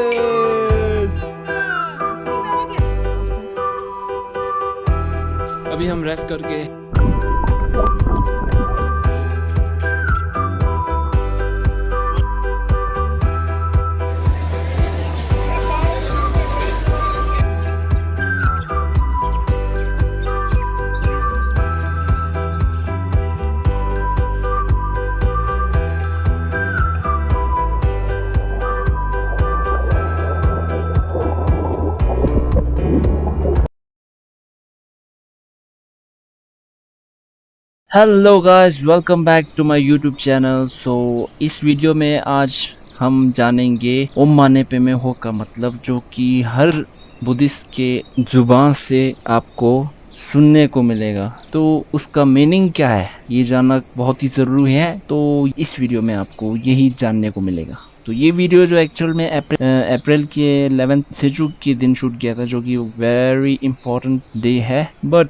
Yes. अभी हम rest करके hello guys, welcome back to my YouTube channel. So इस वीडियो में आज हम जानेंगे ओम माने पेमे हो का मतलब, जो कि हर बुद्धिस्ट के जुबान से आपको सुनने को मिलेगा। तो उसका मीनिंग क्या है ये जानना बहुत ही ज़रूरी है। तो इस वीडियो में आपको यही जानने को मिलेगा। तो ये वीडियो जो एक्चुअल में अप्रैल के 11 सेजू के दिन शूट किया था, जो कि वेरी इंपॉर्टेंट डे है। But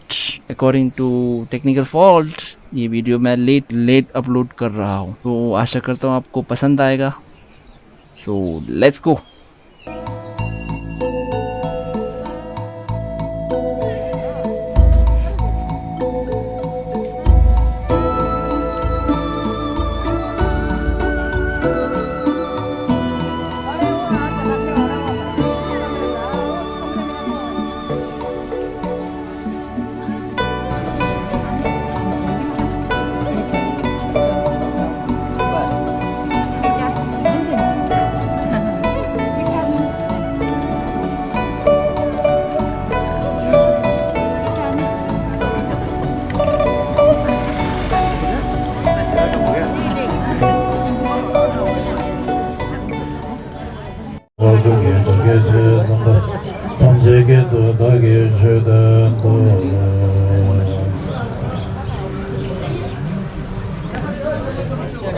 according to technical fault ये वीडियो मैं लेट अपलोड कर रहा हूँ। तो आशा करता हूँ आपको पसंद आएगा। So let's go.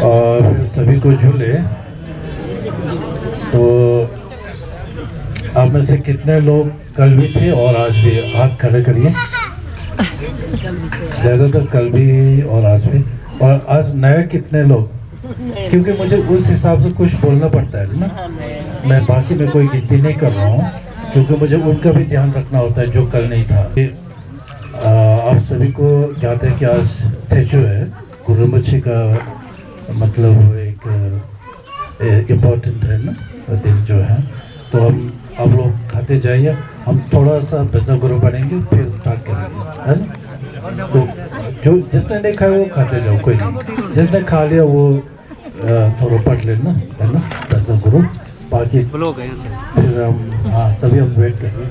और सभी को झूले। तो आप में से कितने लोग कल भी थे और आज भी? हाथ खड़े करिए। ज़्यादातर कल भी और आज भी। और आज नए कितने लोग? क्योंकि मुझे उस हिसाब से कुछ बोलना पड़ता है ना। मैं बाकी में कोई गिनती नहीं कर रहा हूँ, क्योंकि मुझे उनका भी ध्यान रखना होता है जो कल नहीं था। आप सभी को ज्ञात है कि आज सेचू है, गुरुमुखी का मतलब एक इम्पोर्टेंट है ना दिन जो है। तो हम आप लोग खाते जाइए, हम थोड़ा सा बेहतर गुरु बनेंगे फिर स्टार्ट करेंगे, है ना। तो जो जिसने नहीं खाया वो खाते जाओ, कोई नहीं। जिसने खा लिया वो थोड़ा पढ़ लेना, है ना, बेहतर गुरु। बाकी फिर हम तभी हम वेट करेंगे।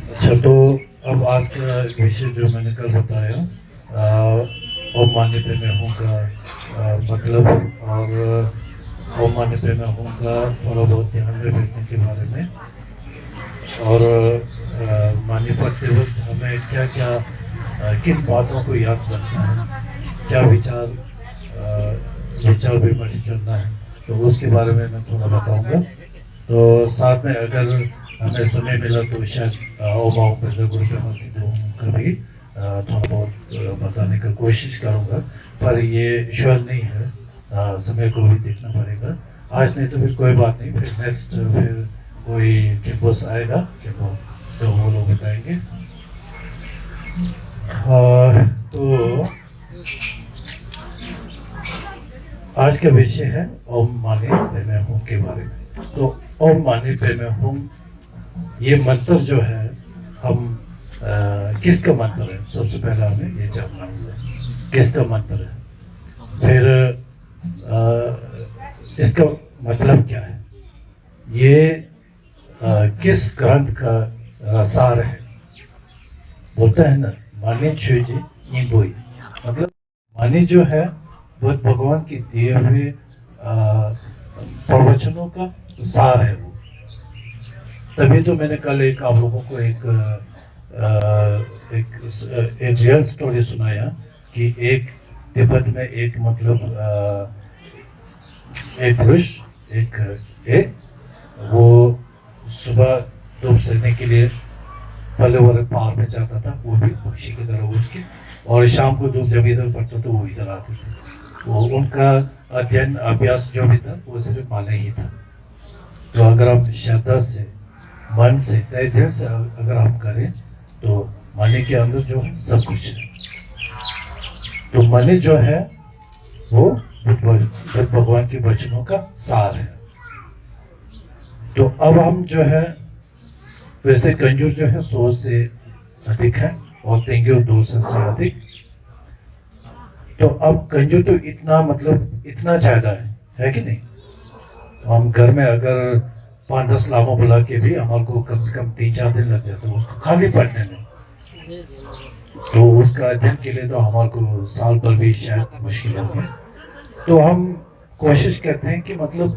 अच्छा, तो अब आज का विषय जो मैंने कल बताया, ओम माने पेमे हूँ का मतलब, और ओम माने पेमे हूँ का थोड़ा बहुत ध्यान में रखने के बारे में, और मानी पढ़ते वक्त हमें क्या क्या किन बातों को याद रखना है, क्या विचार विमर्श करना है, तो उसके बारे में मैं थोड़ा बताऊंगा। तो साथ में अगर हमें समय मिला तो शायद ओम गुरु पेमा सिद्धू का भी थोड़ा बहुत बताने का कोशिश करूंगा, पर ये श्योर नहीं है, समय को भी देखना पड़ेगा। आज नहीं तो फिर कोई बात नहीं, फिर नेक्स्ट फिर कोई कैंपस आएगा तो वो लोग बताएंगे। तो आज का विषय है ओम माने पेमे हूँ के बारे में। तो ओम माने पेमे हूँ ये मंत्र जो है हम किसका मंत्र है? सबसे पहले हमें ये जानना होगा किसका मंत्र है। फिर इसका मतलब क्या है, ये किस ग्रंथ का सार है। बोलता है ना माने छुजी निबोई, मतलब माने जो है बुद्ध भगवान की दिए हुए प्रवचनों का सार है वो। तभी तो मैंने कल एक आप लोगों को एक रियल स्टोरी सुनाया कि एक तिब्बत में एक मतलब एक पुरुष एक वो सुबह धूप सेकने के लिए पहले वाले पहाड़ में जाता था, वो भी पक्षी की तरह उठ के, और शाम को धूप जब इधर पड़ता तो वो इधर आते थे। वो उनका अध्ययन अभ्यास जो भी था वो सिर्फ माने ही था। तो अगर हम श्रद्धा से मन से तय दिल से अगर हम करें तो माने के अंदर जो है सब कुछ है। तो माने जो है वो बुद्ध भगवान के वचनों का सार है। तो अब हम जो है वैसे कंजूर जो है 100 से अधिक है और तेंगुर 200 से अधिक। तो अब कंजूर तो इतना मतलब इतना ज्यादा है कि नहीं। हम घर में अगर 5-10 लामा बुला के भी हमारे को कम से कम 3-4 दिन लग जाता है उसको खाली पढ़ने में। तो उसका अध्ययन के लिए तो हमारे को साल भर भी शायद मुश्किल होगी। तो हम कोशिश करते हैं कि मतलब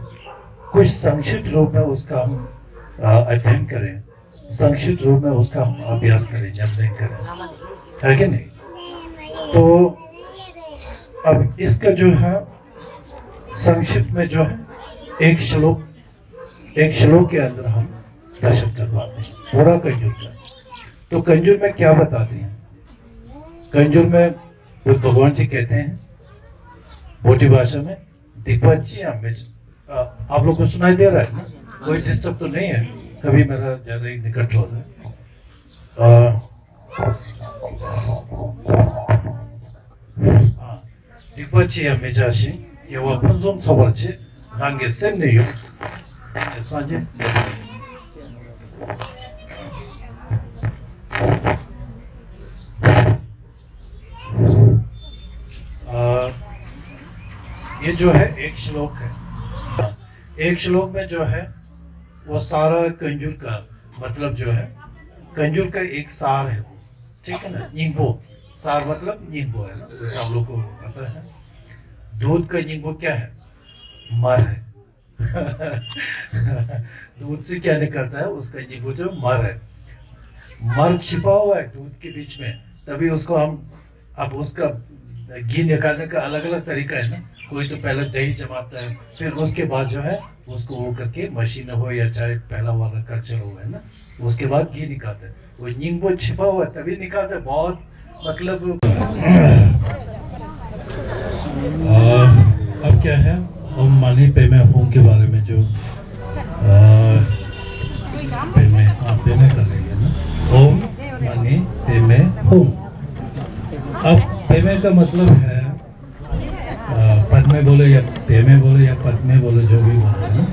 कुछ संक्षिप्त रूप में उसका हम अध्ययन करें, संक्षिप्त रूप में उसका हम अभ्यास करें, जपन करें, है कि नहीं। तो अब इसका जो है संक्षिप्त में जो है एक श्लोक के अंदर हम दर्शन करवाते हैं पूरा कंजूर का। तो कंजूर में क्या बताते हैं, कंजूर में बुद्ध भगवान जी कहते हैं बोटी भाषा में दिग्वजी आप लोग को सुनाई दे रहा है ना, कोई डिस्टर्ब तो नहीं है, कभी मेरा ज्यादा ही निकट हो रहा है। दिग्वजी मेजाशी ये वो पंजोम सवाचे नांगे से नहीं हो सांझे। ये जो है एक श्लोक है, एक श्लोक में जो है वो सारा कंजूर का मतलब जो है कंजूर का एक सार है वो, ठीक है ना। नींबू सार मतलब नींबू है ना, जैसे आप लोग को पता है। दूध का नींबू क्या है, मर है। दूध से क्या निकलता है, उसका नींबू जो मर है, मर छिपा हुआ है दूध के बीच में, तभी उसको हम अब उसका घी निकालने का अलग अलग तरीका है ना। कोई तो पहले दही जमाता है, फिर उसके बाद जो है उसको वो करके मशीन हो या चाहे पहला वाला कल्चर हो है ना, उसके बाद घी निकालता है। वो नींबू छिपा हुआ है तभी निकालता है, बहुत मतलब। अब क्या है, ओम मानी पेमे होम के बारे में जो पेमे कर लेंगे ना, ओम मानी पेमे होम। अब पेमे का मतलब है पद में बोले या पेमे बोले या पद में बोले, जो भी बोले ना।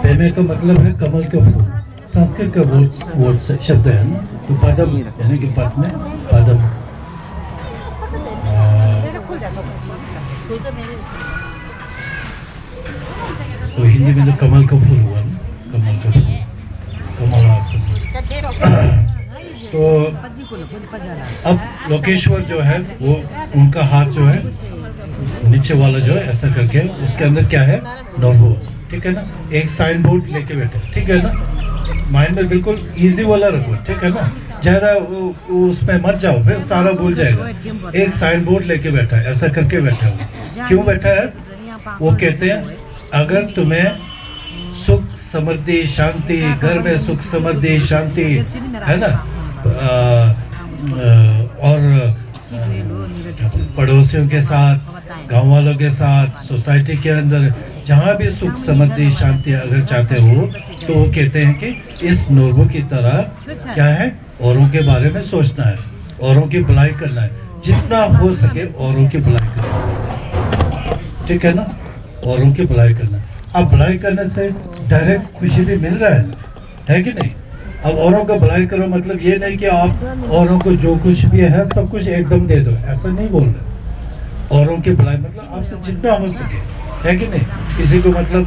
पेमे का मतलब है कमल का फूल, संस्कृत का वर्ड शब्द है ना। तो पदम यानी कि पद में पदम। तो हिंदी में तो कमल का फूल हुआ ना, कमल का फूल, कमल। तो अब लोकेश्वर जो है वो उनका हाथ जो है नीचे वाला जो है ऐसा करके, उसके अंदर क्या है, नोबो, ठीक है ना। एक साइन बोर्ड लेके बैठे, ठीक है ना। माइंड में बिल्कुल इजी वाला रखो, ठीक है ना, ज्यादा उसमें मत जाओ, फिर सारा भूल जाएगा। एक साइन बोर्ड लेके बैठा है, ऐसा करके बैठा है। क्यों बैठा है, वो कहते हैं अगर तुम्हें सुख समृद्धि शांति, घर में सुख समृद्धि शांति है ना, और पड़ोसियों के साथ, गांव वालों के साथ, सोसाइटी के अंदर जहाँ भी सुख समृद्धि शांति अगर चाहते हो, तो वो कहते हैं कि इस नोरबो की तरह क्या है, औरों के बारे में सोचना है, औरों की भलाई करना है, जितना हो सके औरों की भलाई करना है, ठीक है ना, औरों की भलाई करना है। अब भलाई करने से डायरेक्ट खुशी भी मिल रहा है कि नहीं। अब औरों का भलाई करो मतलब ये नहीं कि आप औरों को जो कुछ भी है सब कुछ एकदम दे दो, ऐसा नहीं बोल रहे। औरों की भलाई मतलब आपसे जितना हो सके, है कि नहीं। किसी को मतलब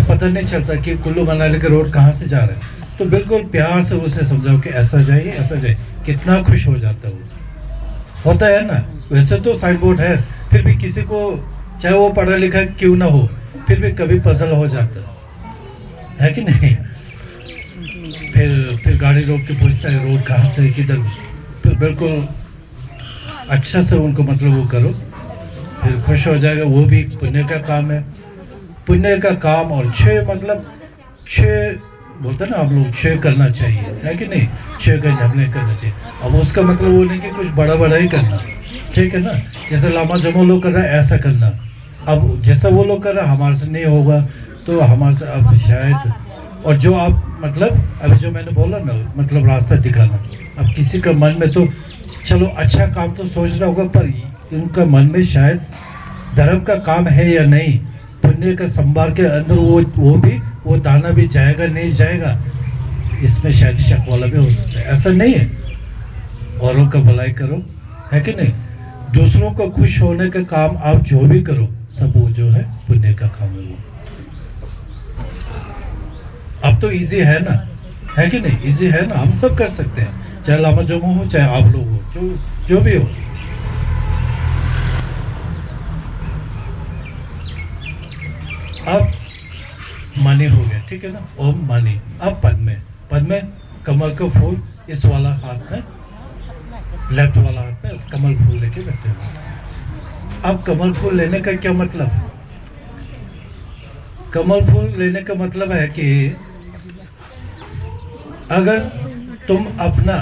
पता नहीं चलता कि कुल्लू मनाली का रोड कहाँ से जा रहा है, तो बिल्कुल प्यार से उसे समझाओ कि ऐसा जाइए ऐसा जाइए, कितना खुश हो जाता है वो। होता है ना। वैसे तो साइन बोर्ड है, फिर भी किसी को चाहे वो पढ़ा लिखा क्यों ना हो, फिर भी कभी पजल हो जाता है कि नहीं। फिर गाड़ी रोक के पूछता है रोड कहाँ से किधर, फिर बिल्कुल अच्छा से उनको मतलब वो करो, फिर खुश हो जाएगा। वो भी पुण्य का काम है, पुण्य का काम। और छः मतलब छः बोलते हैं ना हम लोग, छः करना चाहिए, है कि नहीं। छः का हमने करना चाहिए। अब उसका मतलब वो नहीं कि कुछ बड़ा बड़ा ही करना, ठीक है ना। जैसे लामा जमो लोग कर रहा है ऐसा करना। अब जैसा वो लोग कर रहा है हमारे से नहीं होगा, तो हमारे से अब शायद। और जो आप मतलब अभी जो मैंने बोला ना मतलब रास्ता दिखाना, अब किसी का मन में तो चलो अच्छा काम तो सोच रहा होगा, पर उनका मन में शायद धर्म का काम है या नहीं, पुण्य का संभार के अंदर वो भी वो दाना भी जाएगा नहीं जाएगा, इसमें शायद शक वाला भी हो सकता है। ऐसा नहीं है। औरों का भलाई करो, है कि नहीं। दूसरों को खुश होने का काम आप जो भी करो सब वो जो है पुण्य का काम है वो। अब तो इजी है ना, है कि नहीं। इजी है ना, हम सब कर सकते हैं, चाहे लामा जमो हो चाहे आप लोग हो, जो भी हो। अब मानी हो गया, ठीक है ना। ओम मानी। अब पद में, पद में कमल का फूल इस वाला हाथ में, लेफ्ट वाला हाथ में कमल फूल लेके बैठे हुए। अब कमल फूल लेने का क्या मतलब। कमल फूल लेने का मतलब है कि अगर तुम अपना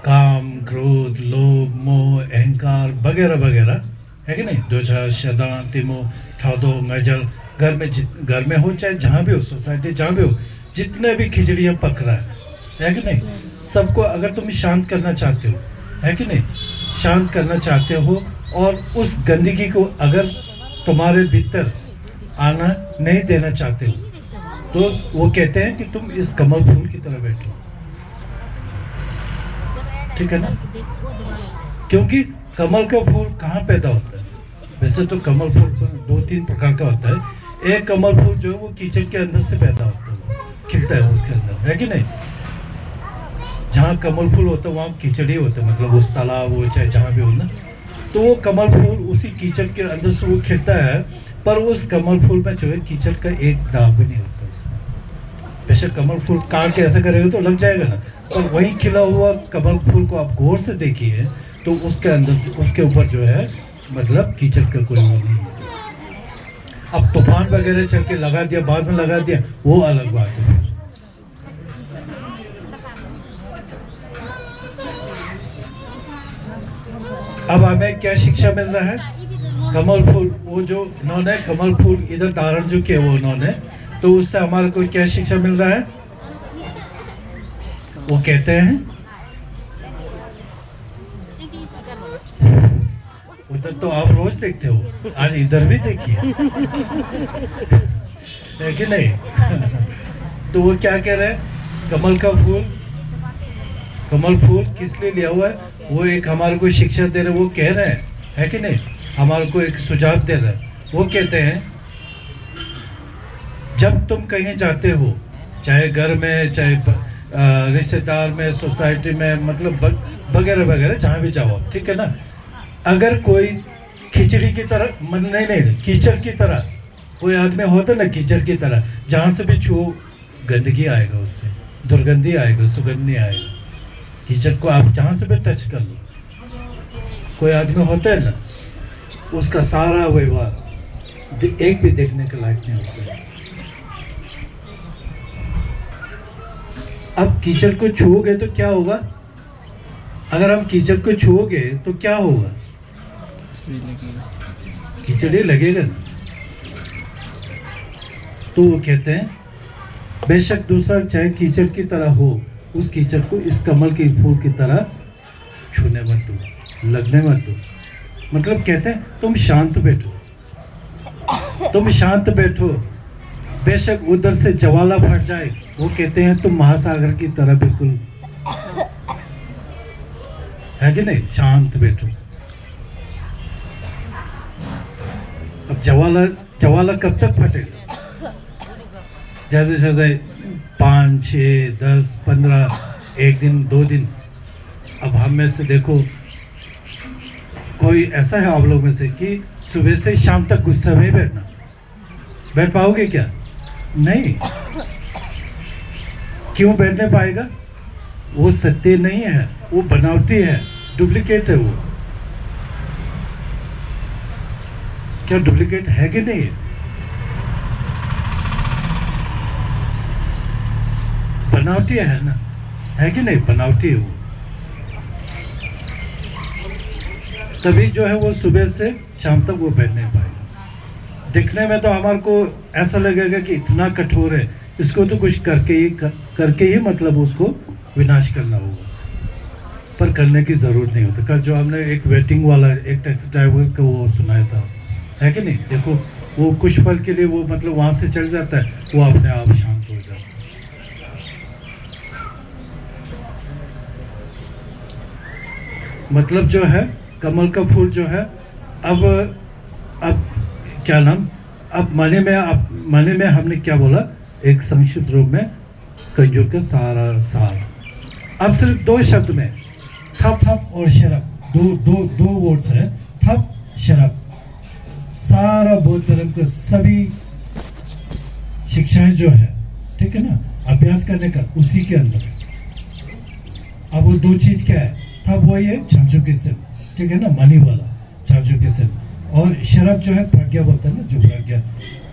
काम क्रोध लोभ मोह अहंकार वगैरह वगैरह, है कि नहीं, दोषा शदा तिमो ठादो गजल, घर में हो चाहे जहाँ भी हो, सोसाइटी जहाँ भी हो, जितने भी खिचड़ियाँ पक रहा है कि नहीं, सबको अगर तुम शांत करना चाहते हो, है कि नहीं, शांत करना चाहते हो, और उस गंदगी को अगर तुम्हारे भीतर आना नहीं देना चाहते हो, तो वो कहते हैं कि तुम इस कमल फूल की तरह बैठो, ठीक है ना। क्योंकि कमल का फूल कहाँ पैदा होता है। वैसे तो कमल फूल दो तीन प्रकार का होता है। एक कमल फूल जो है वो कीचड़ के अंदर से पैदा होता है, खिलता है उसके अंदर, है कि नहीं। जहाँ कमल फूल होता है वहाँ कीचड़ ही होता है, मतलब उस तालाब हो चाहे जहाँ भी हो ना, तो वो कमल फूल उसी कीचड़ के अंदर से वो खिलता है। पर उस कमल फूल में जो है कीचड़ का एक दाग भी नहीं होता उसमें। वैसे कमल फूल काट के ऐसा करेगा तो लग जाएगा ना, पर वही खिला हुआ कमल फूल को आप गौर से देखिए तो उसके अंदर उसके ऊपर जो है मतलब कीचड़ का कोई वो नहीं है। अब तूफान वगैरह चल के लगा दिया, बाद में लगा दिया, वो अलग बात है। अब हमें क्या शिक्षा मिल रहा है। कमल फूल, वो जो उन्होंने कमल फूल इधर धारण जो किया वो उन्होंने, तो उससे हमारे को क्या शिक्षा मिल रहा है। वो कहते हैं उधर तो आप रोज देखते हो, आज इधर भी देखिए है कि नहीं तो वो क्या कह रहे हैं, कमल का फूल, कमल फूल किस लिए लिया हुआ है, वो एक हमारे को शिक्षा दे रहे, वो कह रहे हैं, है कि नहीं, हमारे को एक सुझाव दे रहे हैं। वो कहते हैं जब तुम कहीं जाते हो, चाहे घर में चाहे रिश्तेदार में सोसाइटी में, मतलब वगैरह वगैरह जहाँ भी जाओ, ठीक है ना, अगर कोई खिचड़ी की तरह नहीं कीचड़ की तरह कोई आदमी होता ना, कीचड़ की तरह जहाँ से भी छू गंदगी आएगा, उससे दुर्गंधी आएगा, सुगंध नहीं आएगा। कीचड़ को आप जहाँ से भी टच कर लो, कोई आदमी होता है ना, उसका सारा व्यवहार एक भी देखने के लायक नहीं होता है। अब कीचड़ को छुओगे तो क्या होगा, अगर हम कीचड़ को छुओगे तो क्या होगा, कीचड़ ही लगेगा ना। तो वो कहते हैं बेशक दूसरा चाहे कीचड़ की तरह हो, उस कीचड़ को इस कमल के फूल की तरह छूने मत दो, लगने मत दो। मतलब कहते हैं तुम शांत बैठो, तुम शांत बैठो, बेशक उधर से ज्वाला फट जाए, वो कहते हैं तुम महासागर की तरह बिल्कुल है कि नहीं, शांत बैठो। अब ज्वाला ज्वाला कब तक फटेगा? जैसे जैसे 5, 6, 10, 15, 1 दिन 2 दिन। अब हम में से देखो, कोई ऐसा है आप लोग में से कि सुबह से शाम तक गुस्सा में बैठना, बैठ पाओगे क्या? नहीं। क्यों बैठ नहीं पाएगा? वो सत्य नहीं है, वो बनावटी है, डुप्लीकेट है। वो क्या डुप्लीकेट है कि नहीं? बनावटी है ना, है कि नहीं? बनावटी है वो। तभी जो है वो सुबह से शाम तक वो बैठ नहीं पाएगा। दिखने में तो हमारे को ऐसा लगेगा कि इतना कठोर है, इसको तो कुछ करके ही मतलब उसको विनाश करना होगा, पर करने की जरूरत नहीं होती। कल जो हमने एक वेटिंग वाला एक टैक्सी ड्राइवर का वो सुनाया था, है कि नहीं? देखो, वो कुछ पल के लिए वो मतलब वहां से चल जाता है, वो अपने आप शांत हो जाता है। मतलब जो है कमल का फूल जो है, अब क्या नाम, अब माने में हमने क्या बोला, एक संक्षिप्त रूप में कंजूर का सारा सार। अब सिर्फ 2 शब्द में, थप और शरब, दो वर्ड्स है, थप शरब। सारा बौद्ध धर्म का सभी शिक्षाएं जो है, ठीक है ना, अभ्यास करने का उसी के अंदर है। अब वो 2 चीज क्या है? थप वही है चांचुकिज्म, ठीक है ना, मनी वाला चांचुकिज्म, और शरब जो है प्रज्ञा बोलता है ना, जो प्रज्ञा,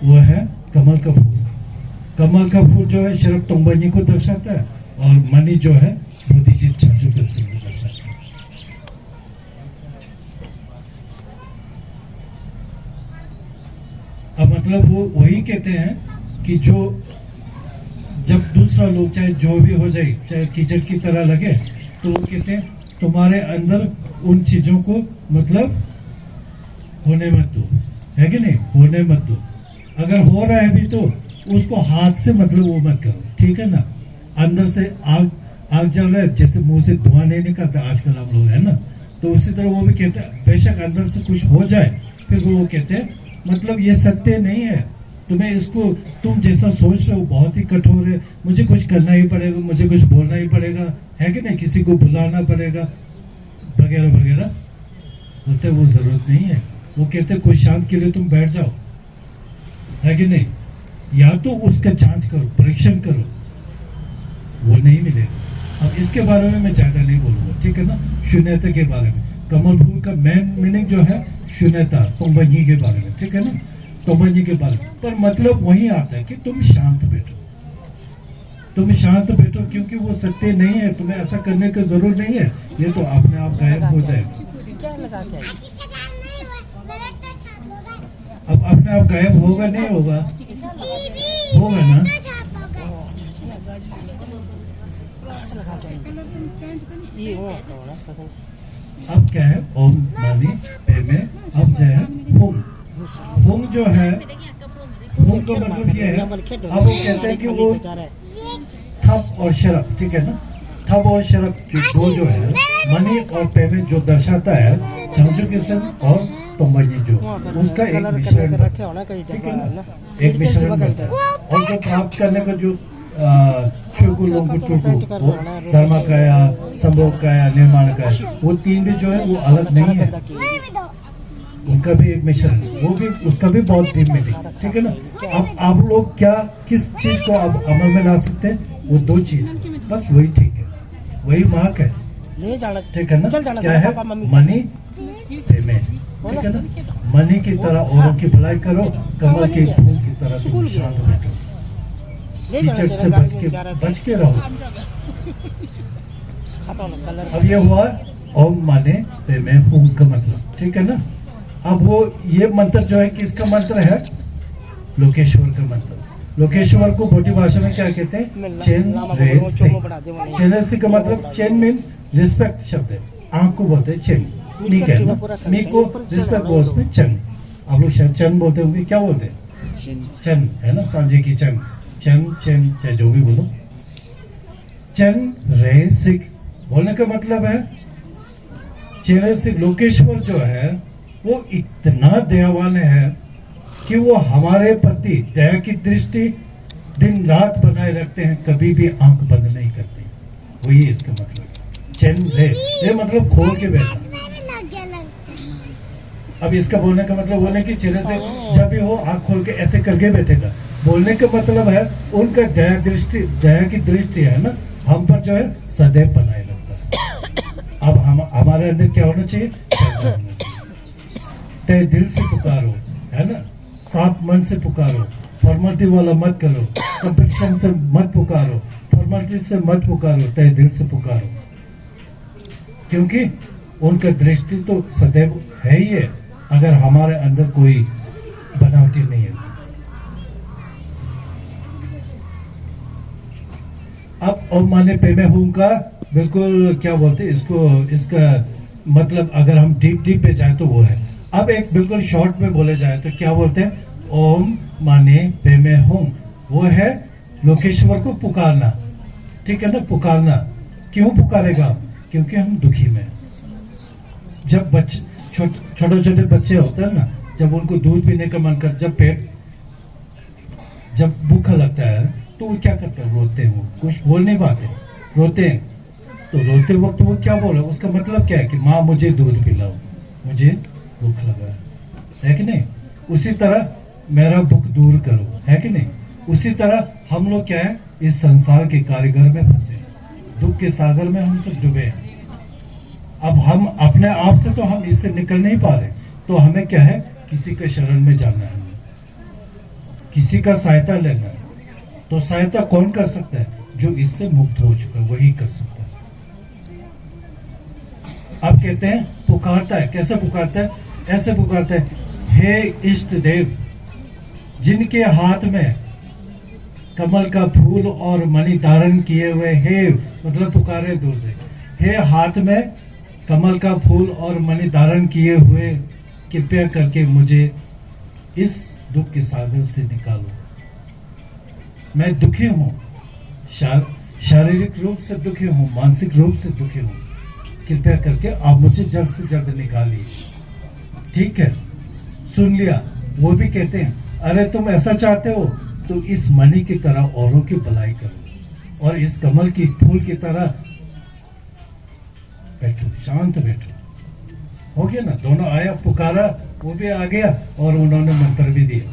वो है कमल का फूल। कमल का फूल जो है शरब तोंगबानी को दर्शाता है, और मनी जो है बोधिचित्त चांचुकिज्म को दर्शाता है। अब मतलब वो वही कहते हैं कि जो जब दूसरा लोग चाहे जो भी हो जाए, चाहे कीचड़ की तरह लगे, तो वो कहते हैं तुम्हारे अंदर उन चीजों को मतलब होने मत दो, है कि नहीं? होने मत दो। अगर हो रहा है भी तो उसको हाथ से मतलब वो मत करो, ठीक है ना? अंदर से आग जल रहा है, जैसे मुंह से धुआं नहीं निकलता आजकल हम लोग, है ना? तो उसी तरह वो भी कहते हैं बेशक अंदर से कुछ हो जाए, फिर वो कहते हैं मतलब ये सत्य नहीं है, तुम्हें इसको तुम जैसा सोच रहे हो बहुत ही कठोर है, मुझे कुछ करना ही पड़ेगा, मुझे कुछ बोलना ही पड़ेगा, है कि नहीं? किसी को बुलाना पड़ेगा वगैरह वगैरह, बोलते वो जरूरत नहीं है। वो कहते कुछ शांत के लिए तुम बैठ जाओ, है कि नहीं? या तो उसका जांच करो, परीक्षण करो, वो नहीं मिलेगा। अब इसके बारे में मैं ज्यादा नहीं बोलूंगा, ठीक है ना? शून्यता के बारे में, कमल फूल का मेन मीनिंग जो है शून्यता, तोंगबानी के बारे में, ठीक है ना? तोंगबानी के बारे में, पर मतलब वही आता है कि तुम शांत बैठो, तुम शांत बैठो, क्योंकि वो सत्य नहीं है, तुम्हें ऐसा करने की जरूरत नहीं है, ये तो अपने आप गायब हो जाएगा। अब अपने आप गायब होगा नहीं होगा? होगा ना? अब क्या है? ओम मानी पे में अब जो है हुंग जो है, हुंग का मतलब ये है, अब वो कहते हैं कि वो थप और शरब, ठीक है ना? थप और शरब जो है मनी और पे में जो दर्शाता है चांचुकिज्म और तोंगबानी, जो उसका एक मिश्रण, ठीक है ना? एक मिश्रण करता है, और जो प्राप्त करने का जो धर्मकाया, संभोगकाया, निर्माणकाया, वो 3 भी जो है वो अलग नहीं है, उनका भी एक मिश्रण, वो भी उसका भी बहुत डीप मीनिंग, ठीक है ना? अब आप लोग क्या किस चीज को आप अमल में ला सकते हैं? वो 2 चीज, बस वही ठीक है, वही मार्क है, ठीक है ना? क्या है? मनी पेमेंट, ठीक है ना? मनी की तरह औरों की भलाई करो, कमल के फूल की तरह तुम शांत बैठो, कीचड़ से बच के रहो। अब ये हुआ ओम माने पे में हुंग का मतलब, ठीक है ना? अब वो ये मंत्र जो है किसका मंत्र है? लोकेश्वर का मंत्र। लोकेश्वर को बोटी भाषा में क्या कहते हैं? चेन रे सिंह। चेन रे सिंह का मतलब चेन मीन्स रिस्पेक्ट शब्द है, आंख को बोलते हैं चेन, मी कहना, मी को रिस्पेक्ट बोलते हैं चंग। आप लोग शायद चंग बोलते होंगे, क्या बोलते हैं? चिन चन है ना, सांझे की चन, चन चन चाहे जो भी बोलो। चन रे सिख बोलने का मतलब है चेरे सिख लोकेश्वर जो है वो इतना दयावान है कि वो हमारे प्रति दया की दृष्टि दिन रात बनाए रखते हैं, कभी भी आंख बंद नहीं करते। वही इसका मतलब चैन रे, ये मतलब खोल के बैठा। अब इसका बोलने का मतलब बोलने की चेहरे से जब भी हो आंख खोल के ऐसे करके बैठेगा। बोलने का मतलब है उनका दया की दृष्टि है ना हम पर जो है सदैव बनाए रखता है। अब हम हमारे अंदर क्या होना चाहिए, तय दिल से पुकारो, है ना, साफ मन से पुकारो, फॉर्मेलिटी वाला मत करो, कंपटीशन से मत पुकारो, फॉर्मेलिटी से मत पुकारो, तय दिल से पुकारो, क्योंकि उनका दृष्टि तो सदैव है ही है अगर हमारे अंदर कोई बनावटी नहीं है। अब ओम माने पे में हूं का बिल्कुल क्या बोलते हैं इसको, इसका मतलब अगर हम डीप पे जाए तो वो है। अब एक बिल्कुल शॉर्ट में बोले जाए तो क्या बोलते हैं, ओम माने पे में हूं, वो है लोकेश्वर को पुकारना, ठीक है ना, पुकारना। क्यों पुकारेगा, क्योंकि हम दुखी में। जब बच्चे छोटे छोटे बच्चे होते हैं ना, जब उनको दूध पीने का मन कर, जब भूखा लगता है तो वो क्या करते हैं, रोते हैं, वो कुछ बोल नहीं पाते, रोते हैं। तो रोते वक्त वो क्या बोले, उसका मतलब क्या है कि माँ मुझे दूध पिलाओ, मुझे भूख लगा है कि नहीं। उसी तरह मेरा भूख दूर करो, है कि नहीं। उसी तरह हम लोग क्या है, इस संसार के कारीगर में फंसे, दुख के सागर में हम सब डूबे हैं। अब हम अपने आप से तो हम इससे निकल नहीं पा रहे, तो हमें क्या है, किसी के शरण में जाना है, किसी का सहायता लेना है। तो सहायता कौन कर सकता है, जो इससे मुक्त हो चुका है वही कर सकता है। आप कहते हैं पुकारता है, कैसे पुकारता है, ऐसे पुकारता है, हे इष्ट देव, जिनके हाथ में कमल का फूल और मणि धारण किए हुए, हे मतलब पुकारे दूर से, हे हाथ में कमल का फूल और मणि धारण किए हुए, कृपया करके मुझे इस दुख के सागर से निकालो। मैं दुखी हूं, शारीरिक रूप से दुखी हूं, मानसिक रूप से दुखी हूं, कृपया करके आप मुझे जल्द से जल्द निकालिए। ठीक है, सुन लिया। वो भी कहते हैं, अरे तुम ऐसा चाहते हो तो इस मणि की तरह औरों की भलाई करो और इस कमल की फूल की तरह बैठो, शांत बैठो। हो गया ना, दोनों आया, पुकारा, वो भी आ गया और उन्होंने मंत्र भी दिया,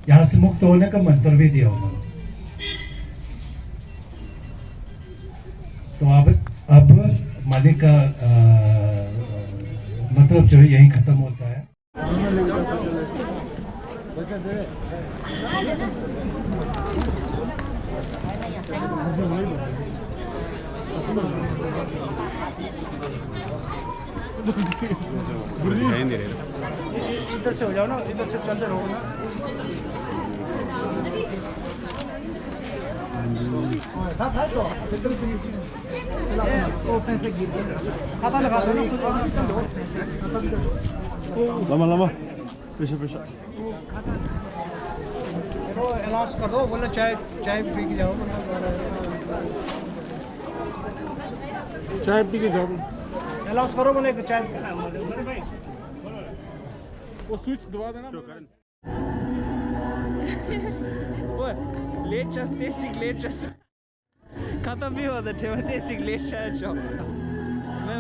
यहां से मुक्त होने का मंत्र भी दिया उन्होंने। तो अब मणि का मतलब जो है यही खत्म होता है। इधर से हो जाओ ना, इधर से चलते रहो ना। लमा पेशा अनाउंस कर दो, बोले चाय पी के जाओ, चाय पी के जाओ। अनाउंस करो, बोले चाय। वो स्विच दबा देना। लेटेस्ट टेस्टिंग लेटेस्ट खत्म भी होता है, टेस्टिंग लेटेस्ट मैं